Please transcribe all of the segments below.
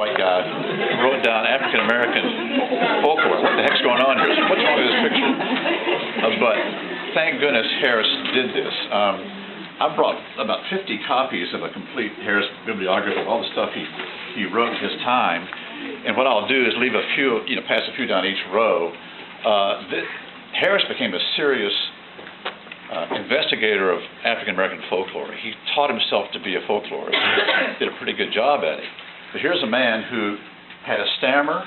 white guy wrote down African American folklore. What the heck's going on here? What's wrong with this picture? But thank goodness Harris did this. I brought about 50 copies of a complete Harris bibliography of all the stuff he wrote in his time. And what I'll do is leave a few, pass a few down each row. Harris became a serious investigator of African American folklore. He taught himself to be a folklorist. Did a pretty good job at it. But here's a man who had a stammer,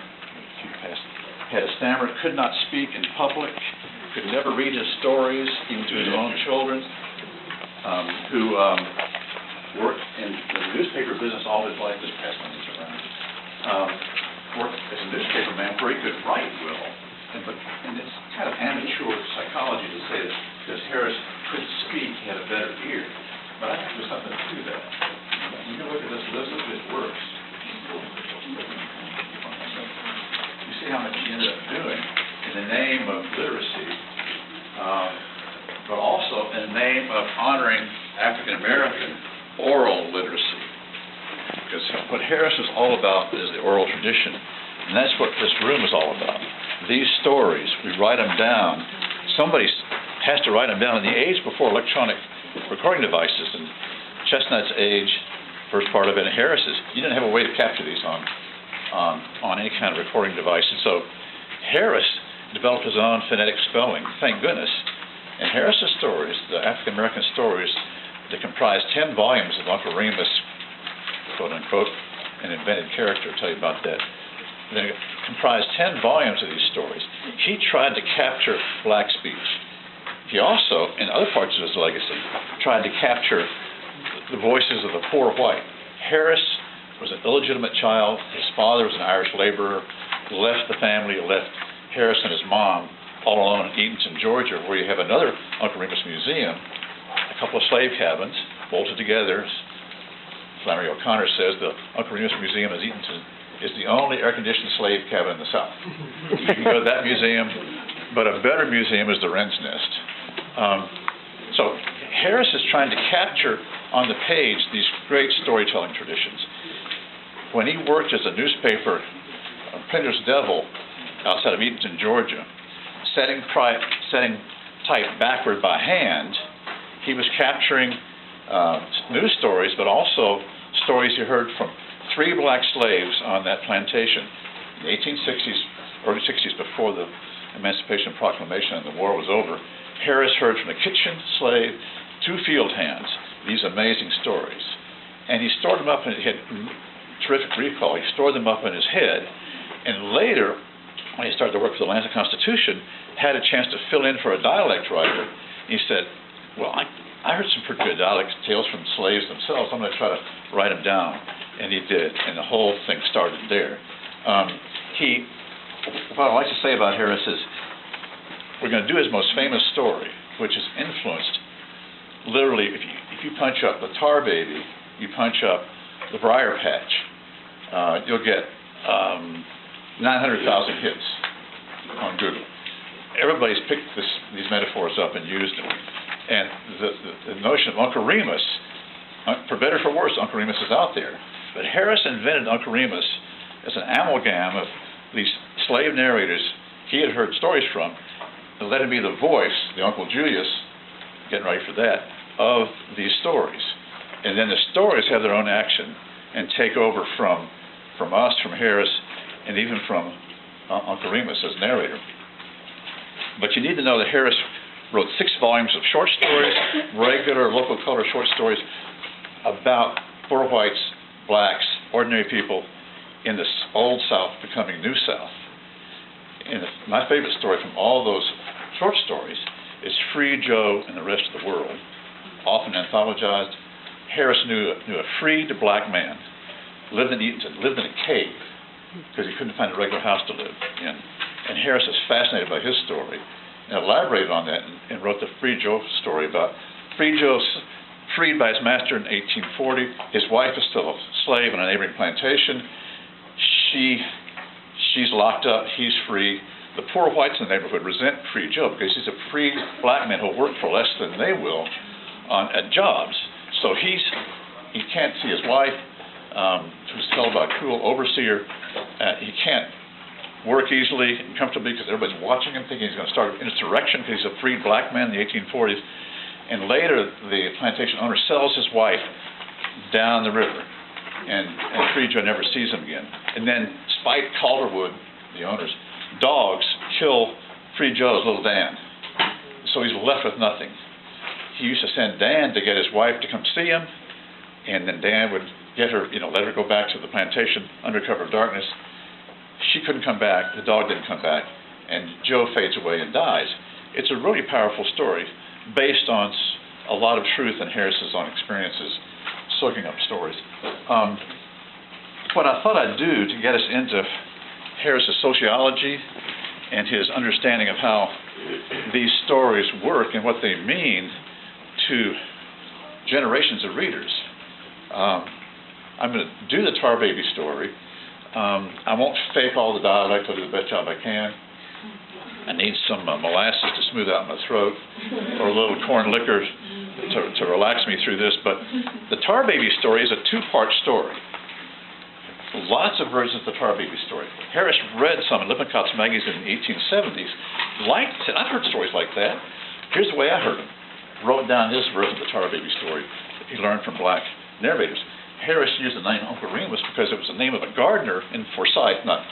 could not speak in public, could never read his stories, even to his own children, who worked in the newspaper business all his life. Just pass one of these around. Worked as a newspaper man where he could write well. And it's kind of amateur psychology to say that because Harris couldn't speak, he had a better ear. But I think there's something to that. When you look at this list, it works. You see how much he ended up doing in the name of literacy, but also in the name of honoring African American oral literacy. Because what Harris is all about is the oral tradition, and that's what this room is all about. These stories, we write them down. Somebody has to write them down. In the age before electronic recording devices, and Chestnut's age, first part of it, and Harris's, you didn't have a way to capture these on any kind of recording device. And so Harris developed his own phonetic spelling, thank goodness. And Harris's stories, the African American stories, that comprise 10 volumes of Uncle Remus, quote unquote, an invented character. I'll tell you about that. They comprise 10 volumes of these stories. He tried to capture black speech. He also, in other parts of his legacy, tried to capture the voices of the poor white. Harris was an illegitimate child. His father was an Irish laborer, left the family, left Harris and his mom all alone in Eatonton, Georgia, where you have another Uncle Remus museum, a couple of slave cabins bolted together. Flannery O'Connor says the Uncle Remus Museum in Eatonton is the only air-conditioned slave cabin in the South. You can go to that museum, but a better museum is the Wren's Nest. So Harris is trying to capture on the page these great storytelling traditions. When he worked as a newspaper printer's devil outside of Eatonton, Georgia, setting type backward by hand, he was capturing news stories, but also stories he heard from 3 black slaves on that plantation in the 1860s, early 60s, before the Emancipation Proclamation and the war was over. Harris heard from a kitchen slave, 2 field hands, these amazing stories. And he stored them up, and he had terrific recall. He stored them up in his head. And later, when he started to work for the Atlanta Constitution, had a chance to fill in for a dialect writer. He said, well, I heard some pretty good dialect tales from slaves themselves. I'm going to try to write them down. And he did. And the whole thing started there. What I like to say about Harris is, we're going to do his most famous story, which is influenced, literally, if you punch up the Tar Baby, you punch up the Briar Patch, you'll get 900,000 hits on Google. Everybody's picked these metaphors up and used them. And the notion of Uncle Remus, for better or for worse, Uncle Remus is out there. But Harris invented Uncle Remus as an amalgam of these slave narrators he had heard stories from, and let him be the voice, the Uncle Julius, getting ready for that, of these stories. And then the stories have their own action and take over from us, from Harris, and even from Uncle Remus as narrator. But you need to know that Harris wrote 6 volumes of short stories, regular local color short stories about poor whites, blacks, ordinary people in this old South becoming New South. And my favorite story from all those short stories is Free Joe and the Rest of the World, often anthologized. Harris knew a freed black man, lived in Eatonton, lived in a cave because he couldn't find a regular house to live in. And Harris is fascinated by his story and elaborated on that and wrote the Free Joe story about Free Joe freed by his master in 1840. His wife is still a slave on a neighboring plantation. She's locked up, he's free. The poor whites in the neighborhood resent Free Joe because he's a free black man who'll work for less than they will at jobs. So he can't see his wife. who's told about a cruel overseer. He can't work easily and comfortably because everybody's watching him, thinking he's going to start an insurrection because he's a freed black man in the 1840s. And later, the plantation owner sells his wife down the river, and Free Joe never sees him again. And then Spike Calderwood, the owner's dogs, kill Free Joe's little Dan. So he's left with nothing. He used to send Dan to get his wife to come see him, and then Dan would get her, let her go back to the plantation under cover of darkness. She couldn't come back, the dog didn't come back, and Joe fades away and dies. It's a really powerful story based on a lot of truth and Harris's own experiences soaking up stories. What I thought I'd do to get us into Harris's sociology and his understanding of how these stories work and what they mean to generations of readers. I'm going to do the Tar Baby story. I won't fake all the dialect. I'll do the best job I can. I need some molasses to smooth out my throat, or a little corn liquor to relax me through this. But the Tar Baby story is a two-part story. Lots of versions of the Tar Baby story. Harris read some in Lippincott's magazine in the 1870s. Said, I've heard stories like that. Here's the way I heard them. Wrote down his version of the Tar Baby story that he learned from black narrators. Harris used the name Uncle Remus because it was the name of a gardener in Forsyth, right?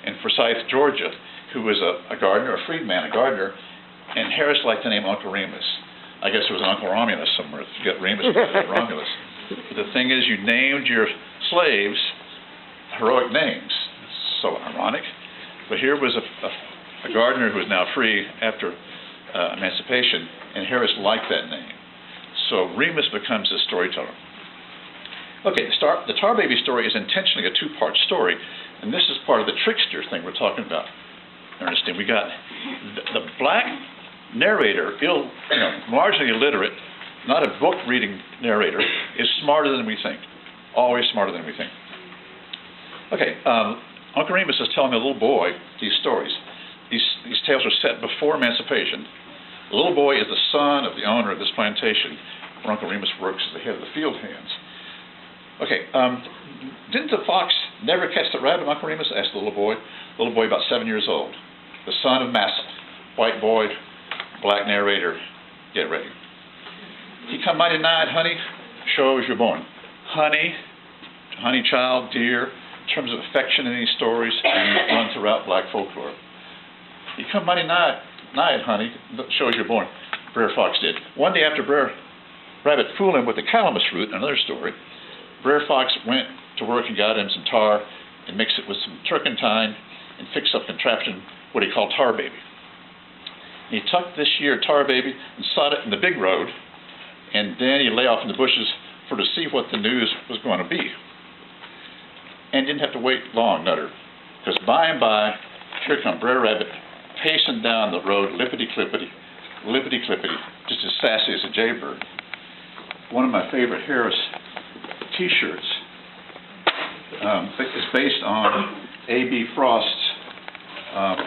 In Forsyth, Georgia, who was a gardener, a freedman, a gardener, and Harris liked the name Uncle Remus. I guess there was an Uncle Romulus somewhere. If you got Remus, you got Romulus. But the thing is, you named your slaves heroic names. It's so ironic. But here was a gardener who was now free after emancipation, and Harris liked that name. So Remus becomes a storyteller. Okay, the Tar Baby story is intentionally a two-part story, and this is part of the trickster thing we're talking about, Ernestine. We got the black narrator, largely illiterate, not a book-reading narrator, is smarter than we think, always smarter than we think. Okay, Uncle Remus is telling a little boy these stories. These tales are set before emancipation. The little boy is the son of the owner of this plantation, where Uncle Remus works as the head of the field hands. Okay, didn't the fox never catch the rabbit, Uncle Remus? Asked the little boy. Little boy about 7 years old. The son of Massa, white boy, black narrator, get ready. He come mighty nigh, honey, show as you're born. Honey, child, dear, in terms of affection in these stories, and run throughout black folklore. He come mighty nigh, honey, show as you're born. Brer Fox did. One day after Brer Rabbit fooled him with the calamus root, another story, Brer Fox went to work and got him some tar and mixed it with some turpentine and fixed up contraption, what he called Tar Baby. And he tucked this year Tar Baby and sod it in the big road, and then he lay off in the bushes for to see what the news was going to be. And didn't have to wait long, Nutter, because by and by, here come Brer Rabbit pacing down the road, lippity-clippity, just as sassy as a jaybird. One of my favorite Harris T-shirts is based on A.B. Frost's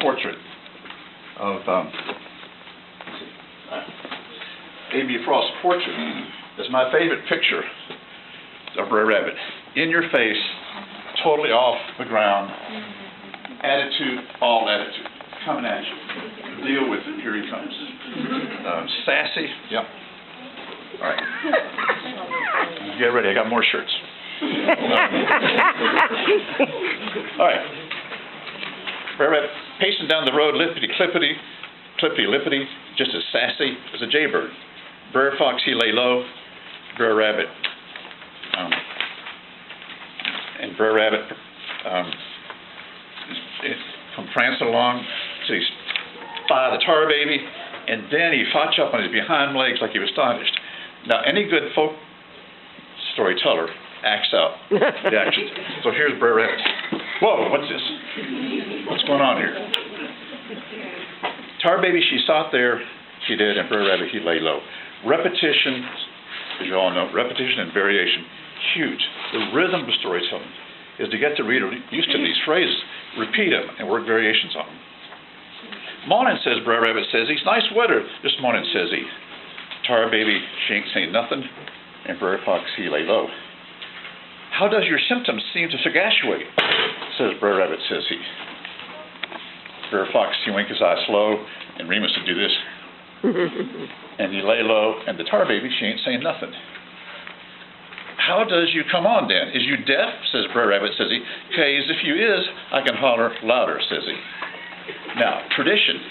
portrait of A.B. Frost's portrait is my favorite picture of Brer Rabbit. In your face, totally off the ground, attitude, all attitude, coming at you. Deal with it, here he comes. Sassy, yep. All right. Get ready, I got more shirts. All right. Brer Rabbit pacing down the road, lippity-clippity, clippity-lippity, just as sassy as a jaybird. Brer Fox, he lay low. Brer Rabbit, and Brer Rabbit come prancing along. So he's by the Tar Baby, and then he fotch up on his behind legs like he was astonished. Now, any good folk storyteller acts out the actions. So here's Brer Rabbit. Whoa, what's this? What's going on here? Tar Baby, she sat there, she did, and Brer Rabbit, he lay low. Repetition, as you all know, repetition and variation, huge. The rhythm of storytelling is to get the reader used to these phrases, repeat them, and work variations on them. Morning, says Brer Rabbit, says he. It's nice weather this morning, says he. Tar Baby, she ain't saying nothing. And Brer Fox, he lay low. How does your symptoms seem to sagactuate? Says Brer Rabbit, says he. Brer Fox, he winked his eye slow, and Remus would do this. And he lay low, and the tar baby, she ain't saying nothing. How does you come on, then? Is you deaf? Says Brer Rabbit, says he. "'Case if you is, I can holler louder," says he. Now, traditions.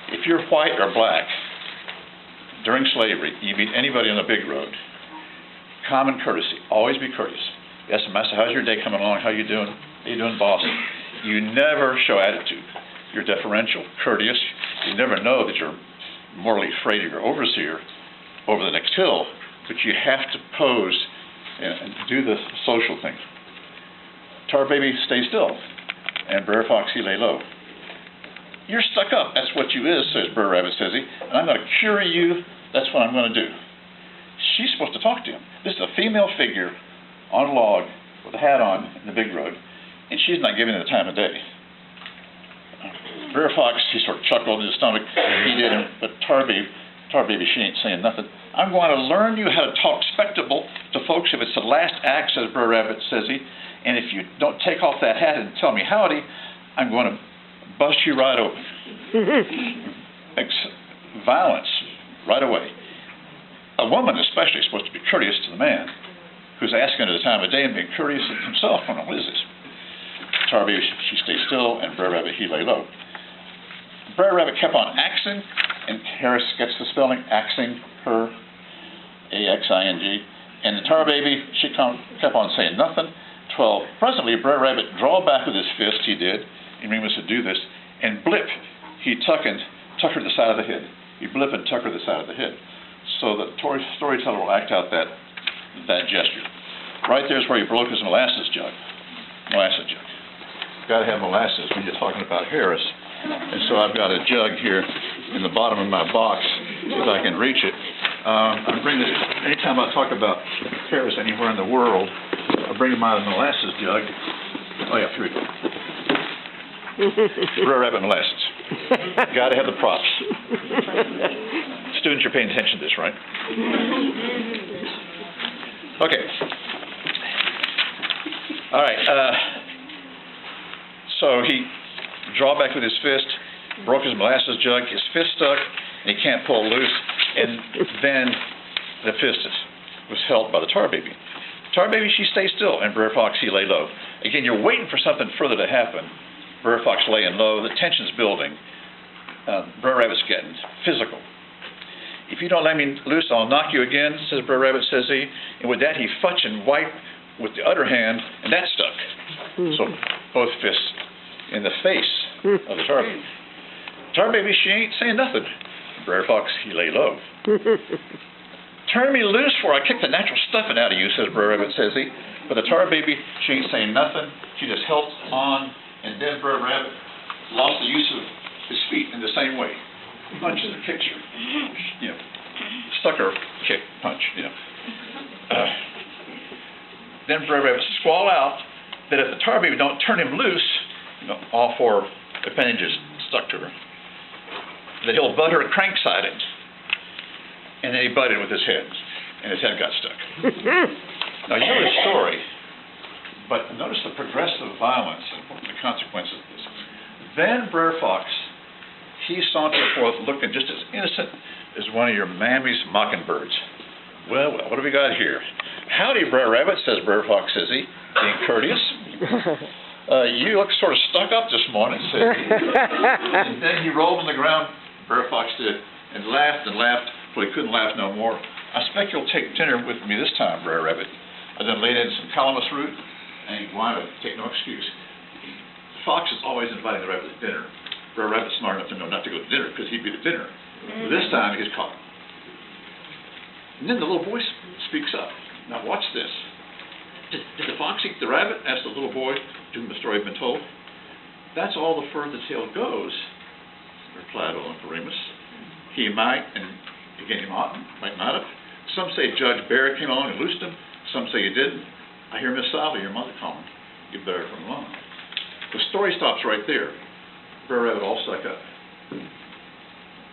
If you're white or black, during slavery, you meet anybody on the big road, common courtesy, always be courteous. Yes, master, how's your day coming along? How you doing? How you doing, boss? You never show attitude. You're deferential, courteous. You never know that you're morally afraid of your overseer over the next hill, but you have to pose and do the social thing. Tar baby, stay still, and Brer Fox, he lay low. "You're stuck up, that's what you is," says Brer Rabbit, says he, "and I'm going to cure you, that's what I'm going to do." She's supposed to talk to him. This is a female figure on a log with a hat on in the big road, and she's not giving it the time of day. Brer Fox, he sort of chuckled in his stomach. He did him, but Tar baby, she ain't saying nothing. "I'm going to learn you how to talk respectable to folks if it's the last act," says Brer Rabbit, says he, "and if you don't take off that hat and tell me howdy, I'm going to bust you right open." Violence, right away. A woman especially is supposed to be courteous to the man who's asking her the time of day and being courteous himself. What is this? Tar baby, she stayed still, and Brer Rabbit, he lay low. Brer Rabbit kept on axing, and Harris gets the spelling, axing her, A-X-I-G, and the tar baby, she kept on saying nothing. Presently, Brer Rabbit draw back with his fist, he did, and Remus would do this, and blip, he tuck her to the side of the head. He'd blip and tuck her to the side of the head. So the storyteller will act out that gesture. Right there's where he broke his molasses jug. Got to have molasses when you're talking about Harris. And so I've got a jug here in the bottom of my box, if I can reach it. I'm bringing this, anytime I talk about Harris anywhere in the world, I bring my molasses jug. Oh yeah, here we go. Brer Rabbit molasses. Got to have the props. Students, you're paying attention to this, right? Okay. All right. So he draw back with his fist, broke his molasses jug, his fist stuck, and he can't pull loose, and then the fist was held by the tar baby. Tar baby, she stayed still, and Brer Fox, he lay low. Again, you're waiting for something further to happen. Brer Fox laying low, the tension's building. Brer Rabbit's getting physical. "If you don't let me loose, I'll knock you again," says Brer Rabbit, says he. And with that, he fetched and wiped with the other hand, and that stuck. So both fists in the face of the tar baby. Tar baby, she ain't saying nothing. Brer Fox, he lay low. "Turn me loose before I kick the natural stuffing out of you," says Brer Rabbit, says he. But the tar baby, she ain't saying nothing. She just held on, and then Brer Rabbit lost the use of his feet in the same way. Punches and kicks her, sucker kick punch, Then Brer Rabbit squall out that if the tar baby don't turn him loose, all four appendages stuck to her, that he'll butt her crank sided. And then he butted with his head, and his head got stuck. Now, you know the story, but notice the progressive violence and the consequences of this. Then Brer Fox, he sauntered forth looking just as innocent as one of your mammy's mockingbirds. Well, what have we got here? "Howdy, Brer Rabbit," says Brer Fox, says he, being courteous. "You look sort of stuck up this morning," says he. And then he rolled on the ground, Brer Fox did, and laughed, till he couldn't laugh no more. "I expect you'll take dinner with me this time, Brer Rabbit. I done laid in some calamus root, and ain't going to take no excuse." Fox is always inviting the rabbit to dinner. Brer Rabbit's smart enough to know not to go to dinner, because he'd be at dinner. This time, he's caught. And then the little voice speaks up. Now watch this. Did the fox eat the rabbit?" asked the little boy, to whom the story had been told. "That's all the further the tale goes," replied old Uncle Remus. "He might, and again he might not have. Some say Judge Barrett came along and loosed him. Some say he didn't. I hear Miss Sally, your mother, calling. You better come along." The story stops right there. Brer Rabbit all stuck up.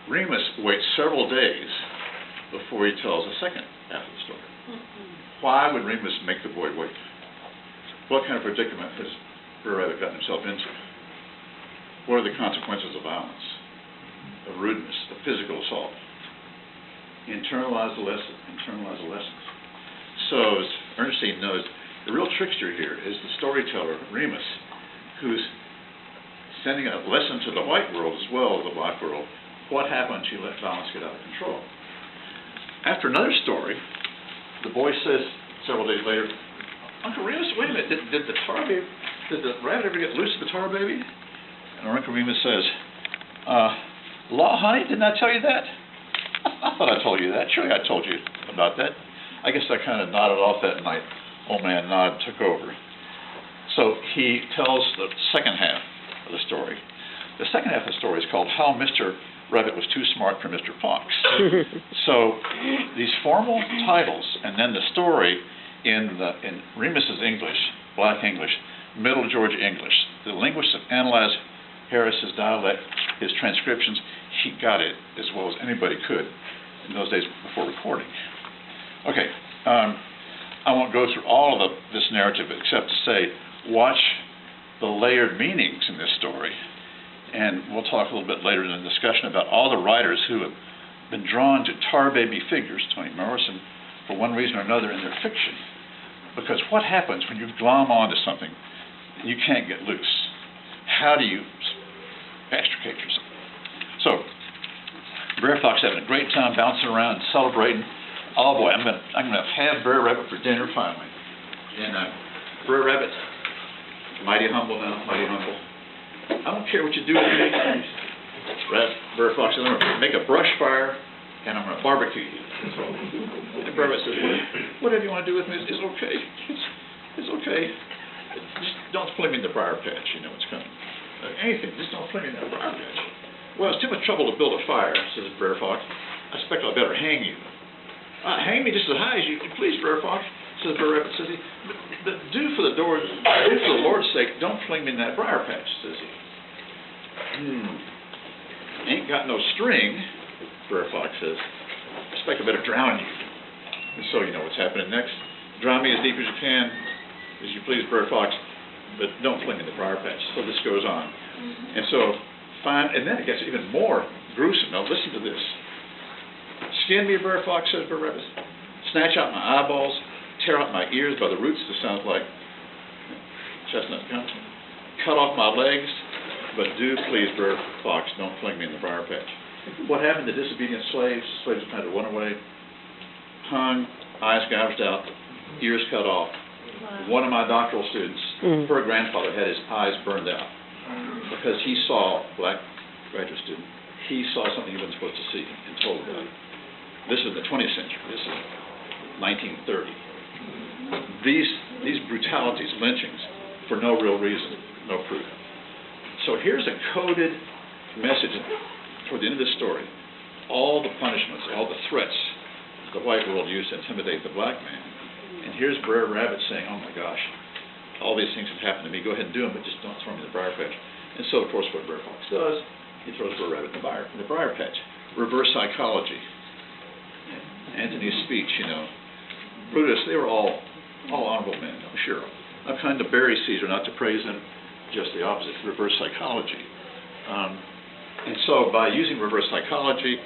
Remus waits several days before he tells the second half of the story. Why would Remus make the boy wait? What kind of predicament has Brer Rabbit gotten himself into? What are the consequences of violence, of rudeness, of physical assault? Internalize the lesson, internalize the lessons. So, as Ernestine knows, the real trickster here is the storyteller, Remus, who's sending a lesson to the white world as well as the black world. What happened when you let violence get out of control? After another story, the boy says several days later, Uncle Remus, wait a minute, did the rabbit ever get loose of the tar baby? And Uncle Remus says, Law, honey, didn't I tell you that? I thought I told you that. Surely I told you about that. I guess I kind of nodded off that night. Old man Nod took over. So he tells the second half of the story. The second half of the story is called How Mr. Rabbit Was Too Smart for Mr. Fox. So these formal titles, and then the story in Remus's English, Black English, Middle Georgia English. The linguists have analyzed Harris's dialect, his transcriptions. He got it as well as anybody could in those days before recording. Okay, I won't go through all of this narrative except to say, watch the layered meanings in this story. And we'll talk a little bit later in the discussion about all the writers who have been drawn to tar baby figures, Toni Morrison, for one reason or another in their fiction. Because what happens when you glom onto something you can't get loose? How do you extricate yourself? So, Brer Fox having a great time bouncing around and celebrating. Oh boy, I'm gonna have Brer Rabbit for dinner finally. And Brer Rabbit, mighty humble now, mighty humble. I don't care what you do with me. Brer Fox says, I'm gonna make a brush fire and I'm gonna barbecue you. And Brer Rabbit says, whatever you want to do with me is okay. It's okay. Just don't fling me in the briar patch, you know what's coming. Anything, just don't fling me in that briar patch. Well, it's too much trouble to build a fire, says Brer Fox. I suspect I better hang you. Hang me just as high as you please, Brer Fox, says Brer Rabbit, says he. But do for the Lord's sake, don't fling me in that briar patch, says he. Ain't got no string, Brer Fox says. I suspect I better drown you. And so you know what's happening next. Drown me as deep as you can, as you please, Brer Fox, but don't fling me in the briar patch. So this goes on. And so, and then it gets even more gruesome. Now listen to this. Skin me, Brer Fox, says Brer Rabbit. Snatch out my eyeballs, tear out my ears by the roots. This sounds like chestnut gum. Cut off my legs, but do please, Brer Fox, don't fling me in the briar patch. What happened to disobedient slaves? Slaves had to run away, hung, eyes gouged out, ears cut off. One of my doctoral students, her grandfather had his eyes burned out because he saw, black graduate student, he saw something he wasn't supposed to see and told about it. This is the 20th century. This is 1930. These brutalities, lynchings, for no real reason, no proof. So here's a coded message toward the end of this story. All the punishments, all the threats the white world used to intimidate the black man. And here's Brer Rabbit saying, oh my gosh, all these things have happened to me. Go ahead and do them, but just don't throw me in the briar patch. And so, of course, what Brer Fox does, he throws Brer Rabbit in the briar patch. Reverse psychology. Antony's speech, you know. Brutus, they were all honorable men, I'm sure. I've kind of bury Caesar, not to praise him, just the opposite, reverse psychology. And so by using reverse psychology,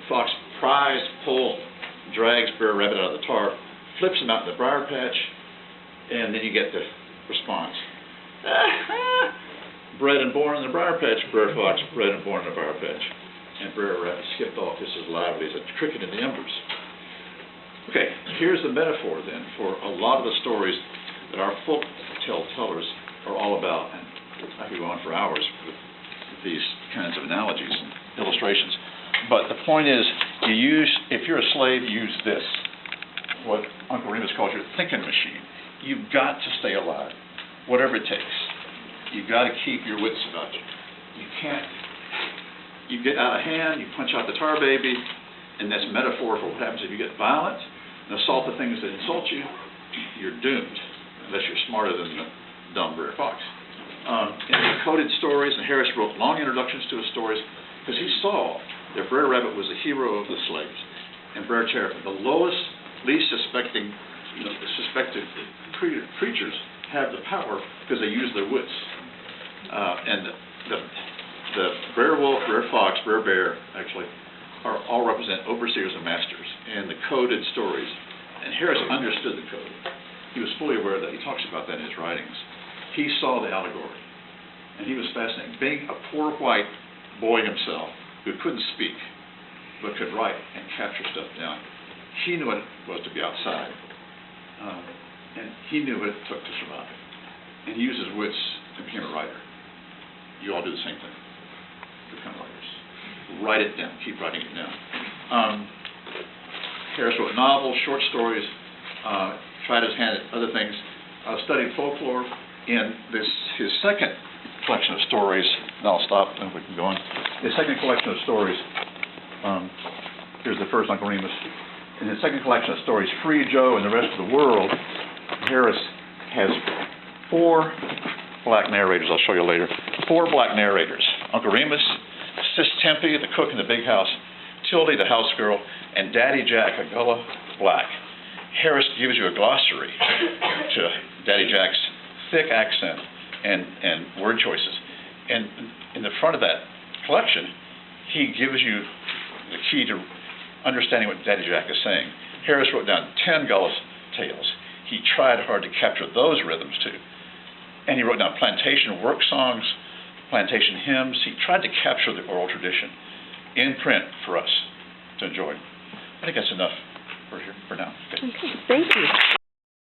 Fox drags Brer Rabbit out of the tar, flips him out in the briar patch, and then you get the response. Bred and born in the briar patch, Brer Fox, bred and born in the briar patch. And Brer Rabbit skipped off just as lively as a cricket in the embers. Okay, here's the metaphor then for a lot of the stories that our folk tale tellers are all about. And I could go on for hours with these kinds of analogies and illustrations. But the point is, if you're a slave, use this, what Uncle Remus calls your thinking machine. You've got to stay alive, whatever it takes. You've got to keep your wits about you. You can't. You get out of hand, you punch out the tar baby, and that's metaphor for what happens if you get violent and assault the things that insult you. You're doomed, unless you're smarter than the dumb Brer Fox. In the coded stories, and Harris wrote long introductions to his stories, because he saw that Brer Rabbit was the hero of the slaves, and Brer Terrapin, the lowest least suspected creatures have the power because they use their wits. And the brer wolf, brer fox, brer bear, actually, all represent overseers and masters, and the coded stories. And Harris understood the code. He was fully aware of that. He talks about that in his writings. He saw the allegory, and he was fascinated. Being a poor white boy himself who couldn't speak, but could write and capture stuff down, he knew what it was to be outside, and he knew what it took to survive. And he used his wits and became a writer. You all do the same thing. Become writers. Write it down. Keep writing it down. Harris wrote novels, short stories, tried his hand at other things, studied folklore. In his second collection of stories, and I'll stop and we can go on. His second collection of stories, here's the first, Uncle Remus. In his second collection of stories, Free Joe and the Rest of the World, Harris has 4 black narrators. I'll show you later. 4 black narrators. Uncle Remus, Sis Tempe, the cook in the big house, Tildy, the house girl, and Daddy Jack, a Gullah black. Harris gives you a glossary to Daddy Jack's thick accent and word choices. And in the front of that collection, he gives you the key to understanding what Daddy Jack is saying. Harris wrote down 10 Gullah tales. He tried hard to capture those rhythms too. And he wrote down plantation work songs, plantation hymns. He tried to capture the oral tradition in print for us to enjoy. I think that's enough for now. Okay, thank you.